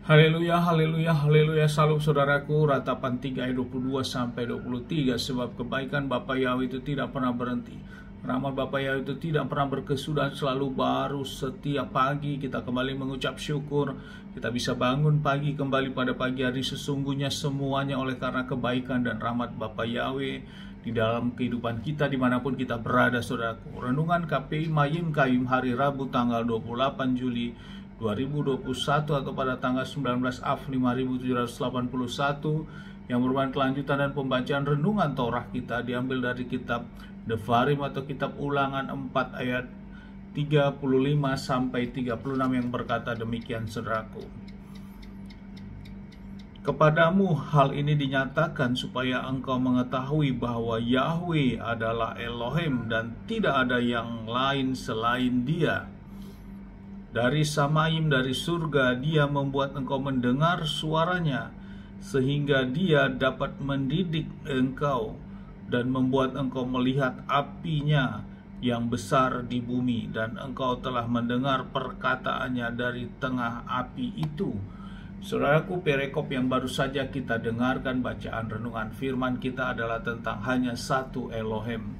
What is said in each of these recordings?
Haleluya, haleluya, haleluya. Salam saudaraku, ratapan 3 ayat 22 sampai 23. Sebab kebaikan Bapa Yahweh itu tidak pernah berhenti. Rahmat Bapa Yahweh itu tidak pernah berkesudahan, selalu baru setiap pagi. Kita kembali mengucap syukur. Kita bisa bangun pagi kembali pada pagi hari. Sesungguhnya semuanya oleh karena kebaikan dan rahmat Bapa Yahweh di dalam kehidupan kita dimanapun kita berada, saudaraku. Renungan KPI Mayim Kayim hari Rabu tanggal 28 Juli 2021 atau pada tanggal 19 Av 5781 yang merupakan kelanjutan dan pembacaan renungan Torah kita diambil dari kitab Devarim atau kitab Ulangan 4 ayat 35 sampai 36 yang berkata demikian, saudaraku. Kepadamu hal ini dinyatakan supaya engkau mengetahui bahwa Yahweh adalah Elohim dan tidak ada yang lain selain Dia. Dari Samaim, dari surga, Dia membuat engkau mendengar suaranya, sehingga Dia dapat mendidik engkau dan membuat engkau melihat apinya yang besar di bumi, dan engkau telah mendengar perkataannya dari tengah api itu. Saudaraku, perikop yang baru saja kita dengarkan, bacaan renungan firman kita adalah tentang hanya satu Elohim.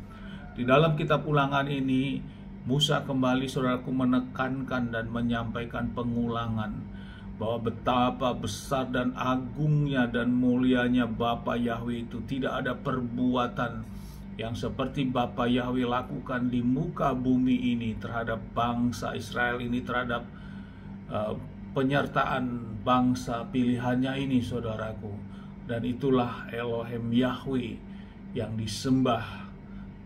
Di dalam kitab Ulangan ini, Musa kembali, saudaraku, menekankan dan menyampaikan pengulangan bahwa betapa besar dan agungnya dan mulianya Bapa Yahweh itu. Tidak ada perbuatan yang seperti Bapa Yahweh lakukan di muka bumi ini terhadap bangsa Israel ini, terhadap penyertaan bangsa pilihannya ini, saudaraku. Dan itulah Elohim Yahweh yang disembah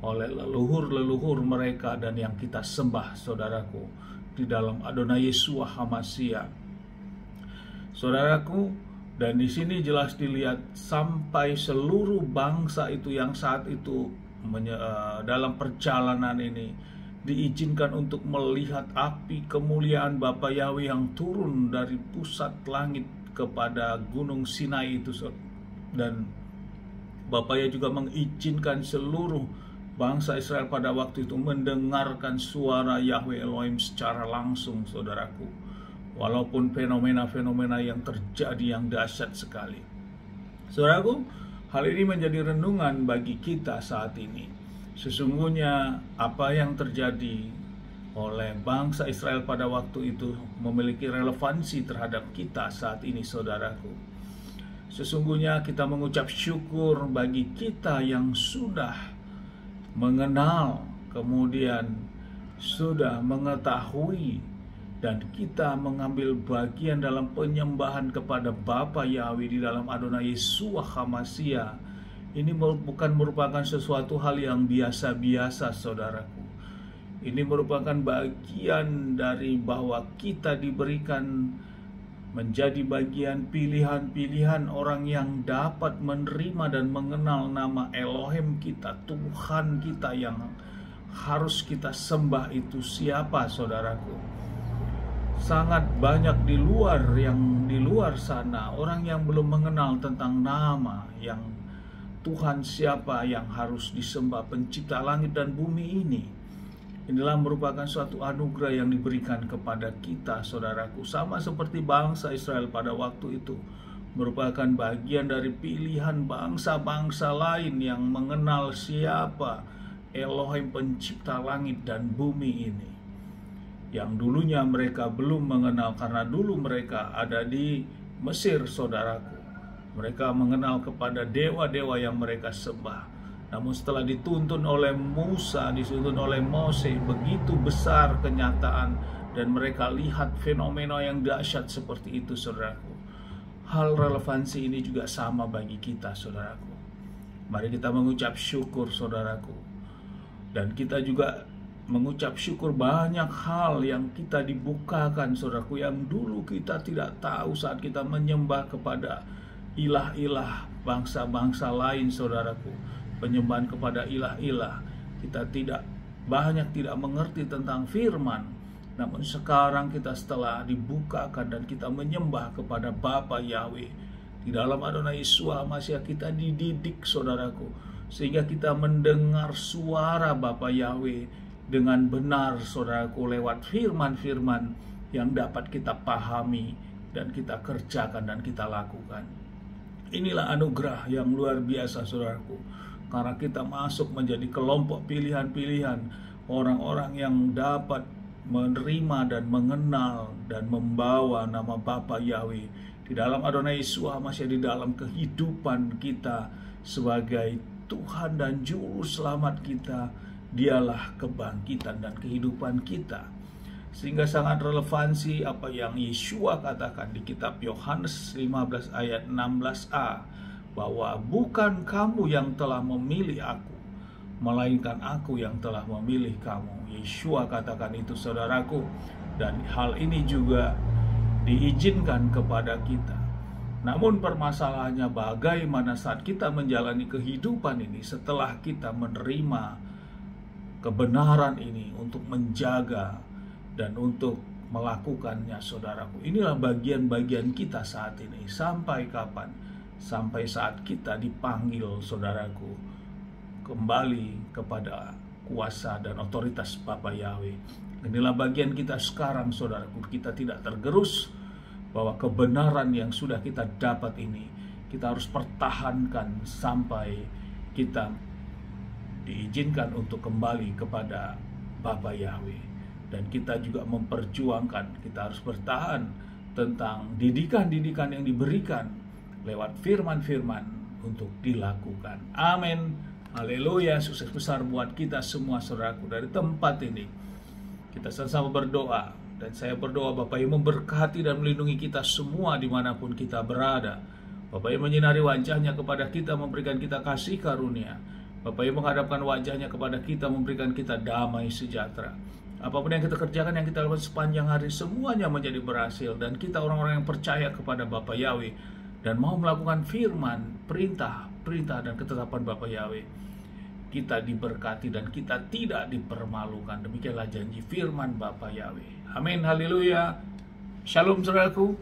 oleh leluhur-leluhur mereka dan yang kita sembah, saudaraku, di dalam Adonai Yeshua HaMashiach. Saudaraku, dan di sini jelas dilihat sampai seluruh bangsa itu yang saat itu dalam perjalanan ini diizinkan untuk melihat api kemuliaan Bapa Yahweh yang turun dari pusat langit kepada Gunung Sinai itu. Dan Bapa Yahweh juga mengizinkan seluruh bangsa Israel pada waktu itu mendengarkan suara Yahweh Elohim secara langsung, saudaraku. Walaupun fenomena-fenomena yang terjadi yang dahsyat sekali. Saudaraku, hal ini menjadi renungan bagi kita saat ini. Sesungguhnya apa yang terjadi oleh bangsa Israel pada waktu itu memiliki relevansi terhadap kita saat ini, saudaraku. Sesungguhnya kita mengucap syukur bagi kita yang sudah mengenal, kemudian sudah mengetahui, dan kita mengambil bagian dalam penyembahan kepada Bapa Yahweh di dalam Adonai Yeshua HaMashiach. Ini bukan merupakan sesuatu hal yang biasa-biasa, saudaraku. Ini merupakan bagian dari bahwa kita diberikan menjadi bagian pilihan-pilihan orang yang dapat menerima dan mengenal nama Elohim kita, Tuhan kita yang harus kita sembah itu siapa, saudaraku. Sangat banyak di luar sana orang yang belum mengenal tentang nama yang Tuhan siapa yang harus disembah, pencipta langit dan bumi ini. Inilah merupakan suatu anugerah yang diberikan kepada kita, saudaraku. Sama seperti bangsa Israel pada waktu itu merupakan bagian dari pilihan bangsa-bangsa lain yang mengenal siapa Elohim pencipta langit dan bumi ini. Yang dulunya mereka belum mengenal karena dulu mereka ada di Mesir, saudaraku. Mereka mengenal kepada dewa-dewa yang mereka sembah. Namun setelah dituntun oleh Musa, dituntun oleh Mose, begitu besar kenyataan dan mereka lihat fenomena yang dahsyat seperti itu, saudaraku. Hal relevansi ini juga sama bagi kita, saudaraku. Mari kita mengucap syukur, saudaraku. Dan kita juga mengucap syukur banyak hal yang kita dibukakan, saudaraku, yang dulu kita tidak tahu saat kita menyembah kepada ilah-ilah bangsa-bangsa lain, saudaraku. Penyembahan kepada ilah-ilah, kita tidak mengerti tentang firman. Namun sekarang kita setelah dibukakan dan kita menyembah kepada Bapa Yahweh di dalam Adonai Yeshua HaMashiach, kita dididik, saudaraku, sehingga kita mendengar suara Bapa Yahweh dengan benar, saudaraku, lewat firman-firman yang dapat kita pahami dan kita kerjakan dan kita lakukan. Inilah anugerah yang luar biasa, saudaraku, karena kita masuk menjadi kelompok pilihan-pilihan orang-orang yang dapat menerima dan mengenal dan membawa nama Bapa Yahweh di dalam Adonai Yeshua masih di dalam kehidupan kita sebagai Tuhan dan Juru Selamat kita. Dialah kebangkitan dan kehidupan kita. Sehingga sangat relevansi apa yang Yeshua katakan di kitab Yohanes 15 ayat 16a, bahwa bukan kamu yang telah memilih aku, melainkan aku yang telah memilih kamu. Yeshua katakan itu, saudaraku, dan hal ini juga diizinkan kepada kita. Namun permasalahannya bagaimana saat kita menjalani kehidupan ini setelah kita menerima kebenaran ini untuk menjaga dan untuk melakukannya, saudaraku. Inilah bagian-bagian kita saat ini. Sampai kapan? Sampai saat kita dipanggil, saudaraku, kembali kepada kuasa dan otoritas Bapa Yahweh. Inilah bagian kita sekarang, saudaraku. Kita tidak tergerus bahwa kebenaran yang sudah kita dapat ini kita harus pertahankan sampai kita diizinkan untuk kembali kepada Bapa Yahweh. Dan kita juga memperjuangkan, kita harus bertahan tentang didikan-didikan yang diberikan lewat firman-firman untuk dilakukan. Amin. Haleluya. Sukses besar buat kita semua, saudaraku. Dari tempat ini kita sama-sama berdoa, dan saya berdoa Bapa yang memberkati dan melindungi kita semua dimanapun kita berada. Bapa yang menyinari wajahnya kepada kita, memberikan kita kasih karunia. Bapa yang menghadapkan wajahnya kepada kita, memberikan kita damai sejahtera. Apapun yang kita kerjakan, yang kita lakukan sepanjang hari, semuanya menjadi berhasil. Dan kita orang-orang yang percaya kepada Bapa Yahweh dan mau melakukan firman, perintah dan ketetapan Bapa Yahweh, kita diberkati dan kita tidak dipermalukan. Demikianlah janji firman Bapa Yahweh. Amin. Haleluya. Shalom, saudaraku.